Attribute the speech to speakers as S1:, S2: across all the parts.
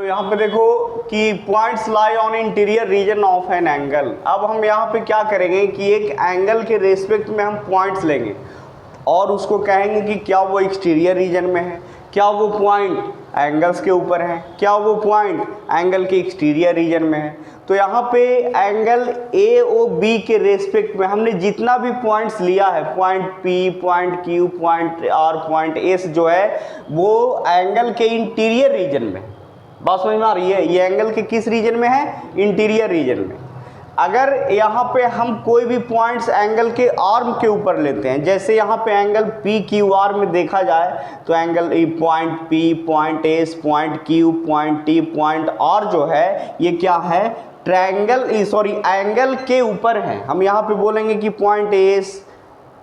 S1: तो यहाँ पे देखो कि points lie on interior region of an angle. अब हम यहाँ पे क्या करेंगे कि एक एंगल के रेस्पेक्ट में हम पॉइंट्स लेंगे और उसको कहेंगे कि क्या वो एक्सटीरियर रीजन में है, क्या वो पॉइंट एंगल्स के ऊपर है, क्या वो पॉइंट एंगल के एक्सटीरियर रीजन में है। तो यहाँ पे एंगल ए ओ बी के रेस्पेक्ट में हमने जितना भी पॉइंट्स लिया है, point P, point Q, point R, point S, जो है वो एंगल के इंटीरियर रीजन में। बात समझ में आ रही है? ये एंगल के किस रीजन में है? इंटीरियर रीजन में। अगर यहाँ पे हम कोई भी पॉइंट्स एंगल के आर्म के ऊपर लेते हैं, जैसे यहाँ पे एंगल पी क्यू आर में देखा जाए तो angle point P, point S, point Q, point T, point R जो है ये क्या है? ट्रायंगल एंगल के ऊपर है। हम यहाँ पे बोलेंगे कि point S,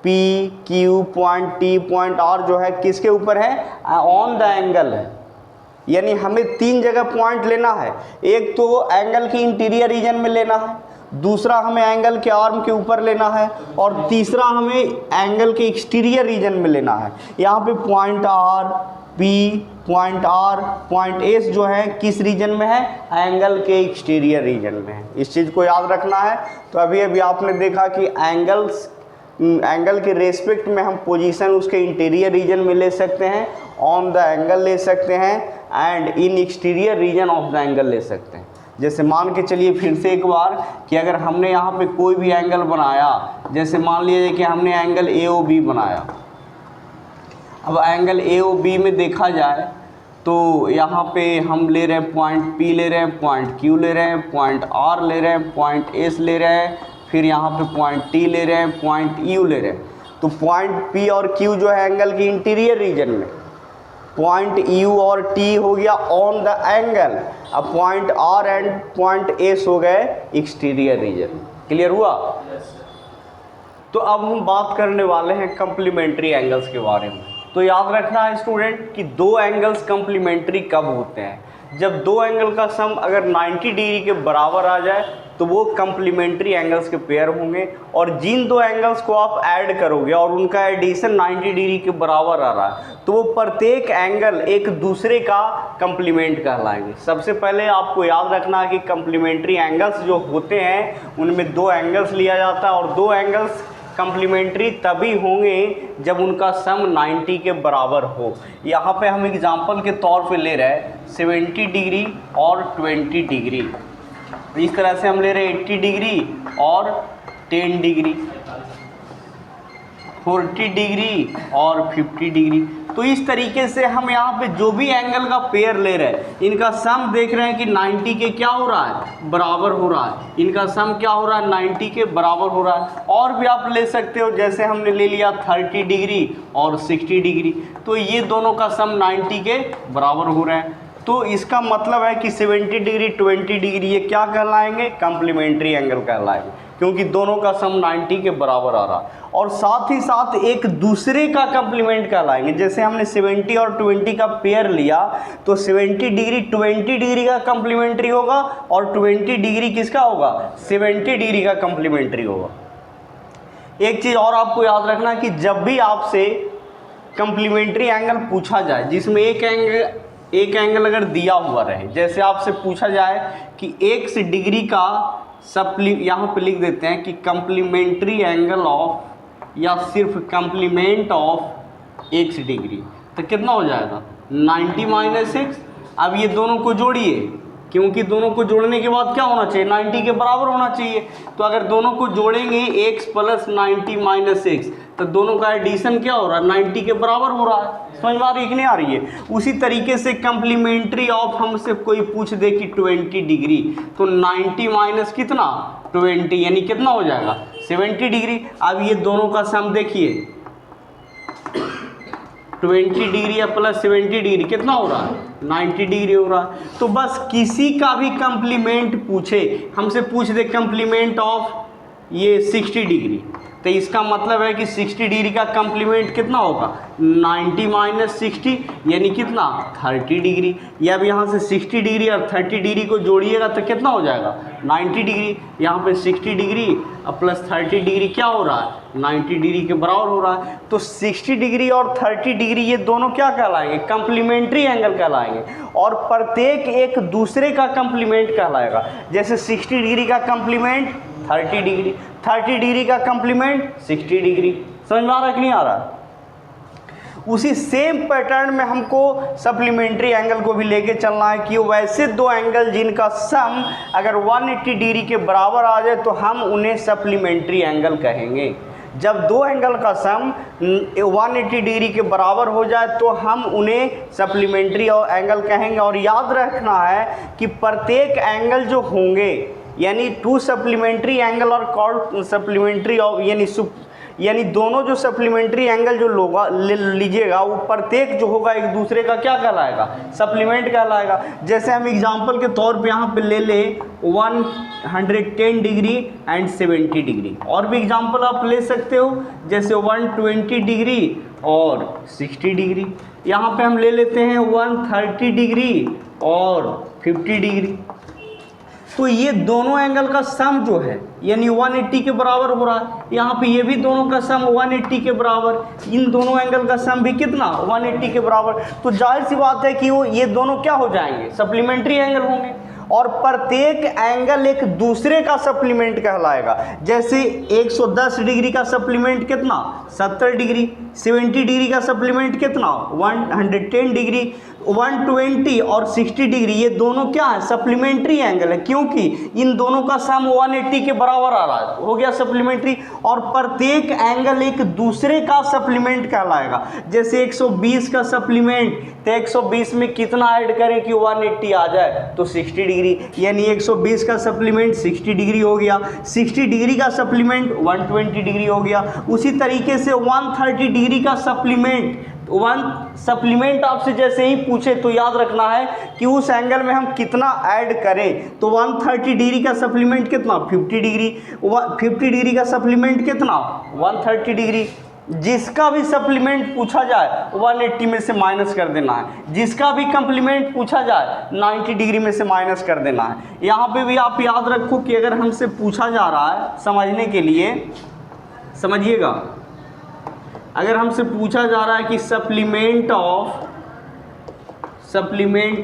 S1: P, Q, point T, point R जो है किसके ऊपर है? ऑन द एंगल है। यानी हमें तीन जगह पॉइंट लेना है। एक तो एंगल के इंटीरियर रीजन में लेना है, दूसरा हमें एंगल के आर्म के ऊपर लेना है, और तीसरा हमें एंगल के एक्सटीरियर रीजन में लेना है। यहाँ पे point R, P, point R, point S जो है किस रीजन में है? एंगल के एक्सटीरियर रीजन में है। इस चीज़ को याद रखना है। तो अभी अभी आपने देखा कि एंगल के रेस्पेक्ट में हम पोजीशन उसके इंटीरियर रीजन में ले सकते हैं, ऑन द एंगल ले सकते हैं, and in exterior region of the angle ले सकते हैं। जैसे मान के चलिए फिर से एक बार कि अगर हमने यहाँ पे कोई भी एंगल बनाया, जैसे मान लीजिए कि हमने एंगल ए ओ बी बनाया। अब एंगल ए ओ बी में देखा जाए तो यहाँ पे हम ले रहे हैं पॉइंट पी, ले रहे हैं पॉइंट क्यू, ले रहे हैं पॉइंट आर, ले रहे हैं पॉइंट एस, ले रहे हैं, फिर यहाँ पे पॉइंट टी ले रहे हैं, पॉइंट यू ले रहे हैं। तो पॉइंट पी और क्यू जो है एंगल की इंटीरियर रीजन में, पॉइंट यू और टी हो गया ऑन द एंगल, अब point R and point S हो गए एक्सटीरियर रीजन। क्लियर हुआ? तो अब हम बात करने वाले हैं कंप्लीमेंट्री एंगल्स के बारे में। तो याद रखना है स्टूडेंट कि दो एंगल्स कंप्लीमेंट्री कब होते हैं? जब दो एंगल का सम अगर 90 डिग्री के बराबर आ जाए तो वो कंप्लीमेंट्री एंगल्स के पेयर होंगे, और जिन दो एंगल्स को आप ऐड करोगे और उनका एडिशन 90 डिग्री के बराबर आ रहा है तो वो प्रत्येक एंगल एक दूसरे का कंप्लीमेंट कहलाएंगे। सबसे पहले आपको याद रखना है कि कंप्लीमेंट्री एंगल्स जो होते हैं उनमें दो एंगल्स लिया जाता है, और दो एंगल्स कंप्लीमेंट्री तभी होंगे जब उनका सम 90 के बराबर हो। यहाँ पे हम एग्जांपल के तौर पे ले रहे हैं 70 डिग्री और 20 डिग्री। इस तरह से हम ले रहे हैं 80 डिग्री और 10 डिग्री, 40 डिग्री और 50 डिग्री। तो इस तरीके से हम यहाँ पे जो भी एंगल का पेयर ले रहे हैं इनका सम देख रहे हैं कि 90 के क्या हो रहा है? बराबर हो रहा है। इनका सम क्या हो रहा है? 90 के बराबर हो रहा है। और भी आप ले सकते हो, जैसे हमने ले लिया 30 डिग्री और 60 डिग्री, तो ये दोनों का सम 90 के बराबर हो रहा है। तो इसका मतलब है कि 70 डिग्री 20 डिग्री ये क्या कहलाएंगे? कंप्लीमेंट्री एंगल कहलाएंगे, क्योंकि दोनों का सम 90 के बराबर आ रहा है। और साथ ही साथ एक दूसरे का कंप्लीमेंट कहलाएंगे। जैसे हमने 70 और 20 का पेयर लिया तो 70 डिग्री 20 डिग्री का कंप्लीमेंट्री होगा, और 20 डिग्री किसका होगा? 70 डिग्री का कंप्लीमेंट्री होगा। एक चीज़ और आपको याद रखना कि जब भी आपसे कंप्लीमेंट्री एंगल पूछा जाए जिसमें एक एंगल अगर दिया हुआ रहे, जैसे आपसे पूछा जाए कि x डिग्री का यहाँ पे लिख देते हैं कि कंप्लीमेंट्री एंगल ऑफ, या सिर्फ कंप्लीमेंट ऑफ x डिग्री, तो कितना हो जाएगा? 90 माइनस एक्स। अब ये दोनों को जोड़िए, क्योंकि दोनों को जोड़ने के बाद क्या होना चाहिए? 90 के बराबर होना चाहिए। तो अगर दोनों को जोड़ेंगे x प्लस 90 माइनस एक्स, तो दोनों का एडिशन क्या हो रहा है? 90 के बराबर हो रहा है। समझ में आ रही है कि नहीं आ रही है? उसी तरीके से कंप्लीमेंट्री ऑफ हमसे कोई पूछ दे कि 20 डिग्री, तो 90 माइनस कितना? 20, यानी कितना हो जाएगा? 70 डिग्री। अब ये दोनों का सम देखिए, 20 डिग्री या प्लस 70 डिग्री कितना हो रहा है? 90 डिग्री हो रहा है। तो बस किसी का भी कंप्लीमेंट पूछे, हमसे पूछ दे कंप्लीमेंट ऑफ ये 60 डिग्री, तो इसका मतलब है कि 60 डिग्री का कम्प्लीमेंट कितना होगा 90 माइनस 60 यानी कितना 30 डिग्री। या अब यहाँ से 60 डिग्री और 30 डिग्री को जोड़िएगा तो कितना हो जाएगा 90 डिग्री। यहाँ पे 60 डिग्री और प्लस 30 डिग्री क्या हो रहा है 90 डिग्री के बराबर हो रहा है। तो 60 डिग्री और 30 डिग्री ये दोनों क्या कहलाएंगे कम्प्लीमेंट्री एंगल कहलाएंगे और प्रत्येक एक दूसरे का कम्प्लीमेंट कहलाएगा। जैसे 60 डिग्री का कम्प्लीमेंट 30 डिग्री, 30 डिग्री का कम्प्लीमेंट 60 डिग्री। समझ में आ रहा है कि नहीं आ रहा? उसी सेम पैटर्न में हमको सप्लीमेंट्री एंगल को भी लेके चलना है कि वैसे दो एंगल जिनका सम अगर 180 डिग्री के बराबर आ जाए तो हम उन्हें सप्लीमेंट्री एंगल कहेंगे। जब दो एंगल का सम 180 डिग्री के बराबर हो जाए तो हम उन्हें सप्लीमेंट्री एंगल कहेंगे। और याद रखना है कि प्रत्येक एंगल जो होंगे यानी टू सप्लीमेंट्री एंगल और कॉर्ड सप्लीमेंट्री यानी दोनों जो सप्लीमेंट्री एंगल जो लीजिएगा वो प्रत्येक जो होगा एक दूसरे का क्या कहलाएगा सप्लीमेंट कहलाएगा। जैसे हम एग्जांपल के तौर पे यहाँ पे ले ले 110 डिग्री एंड 70 डिग्री। और भी एग्जांपल आप ले सकते हो जैसे 120 डिग्री और 60 डिग्री। यहाँ पे हम ले लेते हैं 130 डिग्री और 50 डिग्री। तो ये दोनों एंगल का सम जो है यानी 180 के बराबर हो रहा है। यहाँ पे ये भी दोनों का सम 180 के बराबर, इन दोनों एंगल का सम भी कितना 180 के बराबर। तो जाहिर सी बात है कि वो ये दोनों क्या हो जाएंगे सप्लीमेंट्री एंगल होंगे और प्रत्येक एंगल एक दूसरे का सप्लीमेंट कहलाएगा। जैसे 110 डिग्री का सप्लीमेंट कितना 70 डिग्री, 70 डिग्री का सप्लीमेंट कितना 110 डिग्री, 120 और 60 डिग्री ये दोनों क्या है सप्लीमेंट्री एंगल है क्योंकि इन दोनों का सम 180 के बराबर आ रहा है, हो गया सप्लीमेंट्री। और प्रत्येक एंगल एक दूसरे का सप्लीमेंट कहलाएगा। जैसे 120 का सप्लीमेंट तो 120 में कितना ऐड करें कि 180 आ जाए तो 60 डिग्री, यानी 120 का सप्लीमेंट 60 डिग्री हो गया, 60 डिग्री का सप्लीमेंट 120 डिग्री हो गया। उसी तरीके से 130 डिग्री का सप्लीमेंट आपसे जैसे ही पूछे तो याद रखना है कि उस एंगल में हम कितना ऐड करें। तो 130 डिग्री का सप्लीमेंट कितना 50 डिग्री, 50 डिग्री का सप्लीमेंट कितना 130 डिग्री। जिसका भी सप्लीमेंट पूछा जाए 180 में से माइनस कर देना है, जिसका भी कम्प्लीमेंट पूछा जाए 90 डिग्री में से माइनस कर देना है। यहाँ पे भी आप याद रखो कि अगर हमसे पूछा जा रहा है समझने के लिए समझिएगा, अगर हमसे पूछा जा रहा है कि सप्लीमेंट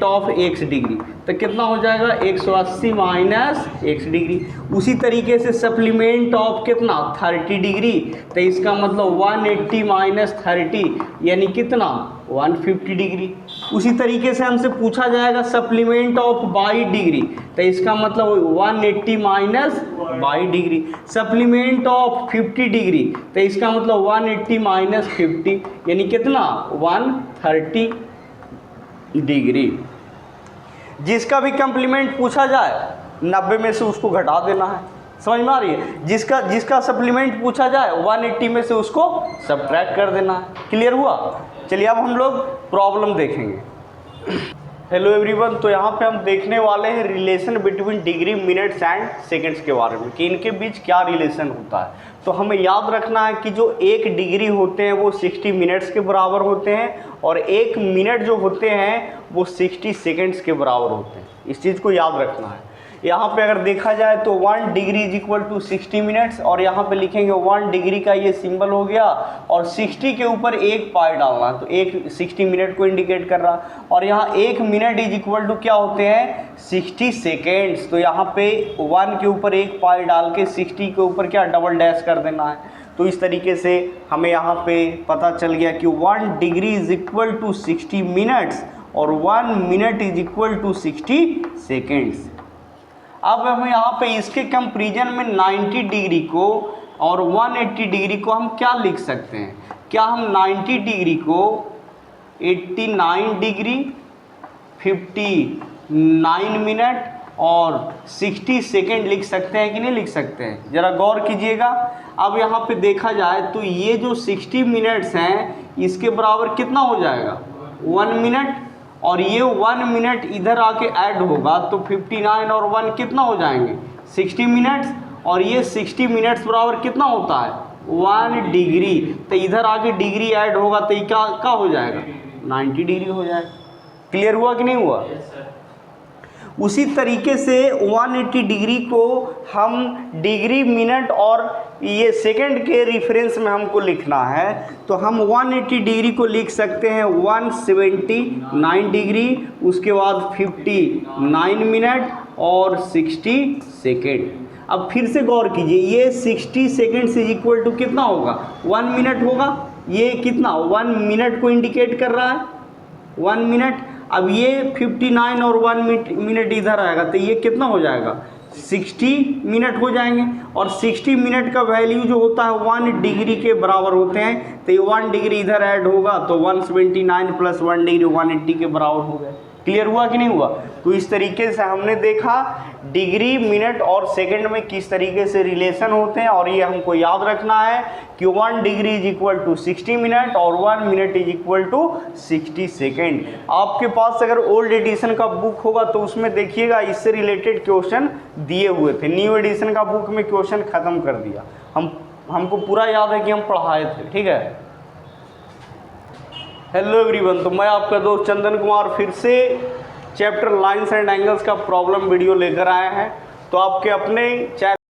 S1: ऑफ x डिग्री तो कितना हो जाएगा 180 माइनस x डिग्री। उसी तरीके से सप्लीमेंट ऑफ कितना 30 डिग्री तो इसका मतलब 180 माइनस 30 यानी कितना 150 डिग्री। उसी तरीके से हमसे पूछा जाएगा सप्लीमेंट ऑफ 22 डिग्री तो इसका मतलब 180 minus 22 degree. Supplement of 50 degree तो इसका मतलब 180 माइनस 50 यानी कितना 130 डिग्री। जिसका भी कम्प्लीमेंट पूछा जाए 90 में से उसको घटा देना है। समझ में आ रही है? जिसका सप्लीमेंट पूछा जाए 180 में से उसको सब्ट्रैक्ट कर देना है। क्लियर हुआ? चलिए अब हम लोग प्रॉब्लम देखेंगे। हेलो एवरीवन, तो यहाँ पे हम देखने वाले हैं relation between degree minutes and seconds के बारे में कि इनके बीच क्या रिलेशन होता है। तो हमें याद रखना है कि जो 1 डिग्री होते हैं वो 60 मिनट्स के बराबर होते हैं और 1 मिनट जो होते हैं वो 60 सेकंड्स के बराबर होते हैं। इस चीज़ को याद रखना है। यहाँ पे अगर देखा जाए तो 1 degree is equal to 60 minutes और यहाँ पे लिखेंगे 1 डिग्री का ये सिंबल हो गया और 60 के ऊपर एक पाई डालना, तो एक 60 मिनट को इंडिकेट कर रहा। और यहाँ 1 मिनट इज इक्वल टू क्या होते हैं 60 सेकेंड्स। तो यहाँ पे 1 के ऊपर एक पाई डाल के 60 के ऊपर क्या डबल डैश कर देना है। तो इस तरीके से हमें यहाँ पे पता चल गया कि 1 degree is equal to 60 minutes और 1 minute is equal to 60 seconds. अब हम यहाँ पे इसके कंपैरिजन में 90 डिग्री को और 180 डिग्री को हम क्या लिख सकते हैं? क्या हम 90 डिग्री को 89 डिग्री 59 मिनट और 60 सेकेंड लिख सकते हैं कि नहीं लिख सकते हैं? ज़रा गौर कीजिएगा। अब यहाँ पे देखा जाए तो ये जो 60 मिनट्स हैं इसके बराबर कितना हो जाएगा 1 मिनट और ये 1 मिनट इधर आके ऐड होगा तो 59 और 1 कितना हो जाएंगे 60 मिनट्स और ये 60 मिनट्स बराबर कितना होता है 1 डिग्री। तो इधर आके डिग्री ऐड होगा तो ये क्या हो जाएगा 90 डिग्री हो जाएगा। क्लियर हुआ कि नहीं हुआ? उसी तरीके से 180 डिग्री को हम डिग्री मिनट और ये सेकंड के रेफरेंस में हमको लिखना है, तो हम 180 डिग्री को लिख सकते हैं 179 डिग्री, उसके बाद 59 मिनट और 60 सेकेंड। अब फिर से गौर कीजिए, ये 60 सेकेंड से इक्वल टू कितना होगा 1 मिनट होगा। ये कितना 1 मिनट को इंडिकेट कर रहा है 1 मिनट। अब ये 59 और 1 मिनट इधर आएगा तो ये कितना हो जाएगा 60 मिनट हो जाएंगे। और 60 मिनट का वैल्यू जो होता है 1 डिग्री के बराबर होते हैं, तो ये 1 डिग्री इधर ऐड होगा तो 179 प्लस 1 डिग्री 180 के बराबर हो गए। क्लियर हुआ कि नहीं हुआ? तो इस तरीके से हमने देखा डिग्री मिनट और सेकंड में किस तरीके से रिलेशन होते हैं, और ये हमको याद रखना है कि 1 degree is equal to 60 minute और 1 minute is equal to 60 second. आपके पास अगर ओल्ड एडिशन का बुक होगा तो उसमें देखिएगा इससे रिलेटेड क्वेश्चन दिए हुए थे। न्यू एडिशन का बुक में क्वेश्चन खत्म कर दिया, हमको पूरा याद है कि हम पढ़ाए थे। ठीक है, हेलो एवरीवन, तो मैं आपका दोस्त चंदन कुमार फिर से चैप्टर लाइन्स एंड एंगल्स का प्रॉब्लम वीडियो लेकर आया है। तो आपके अपने चैनल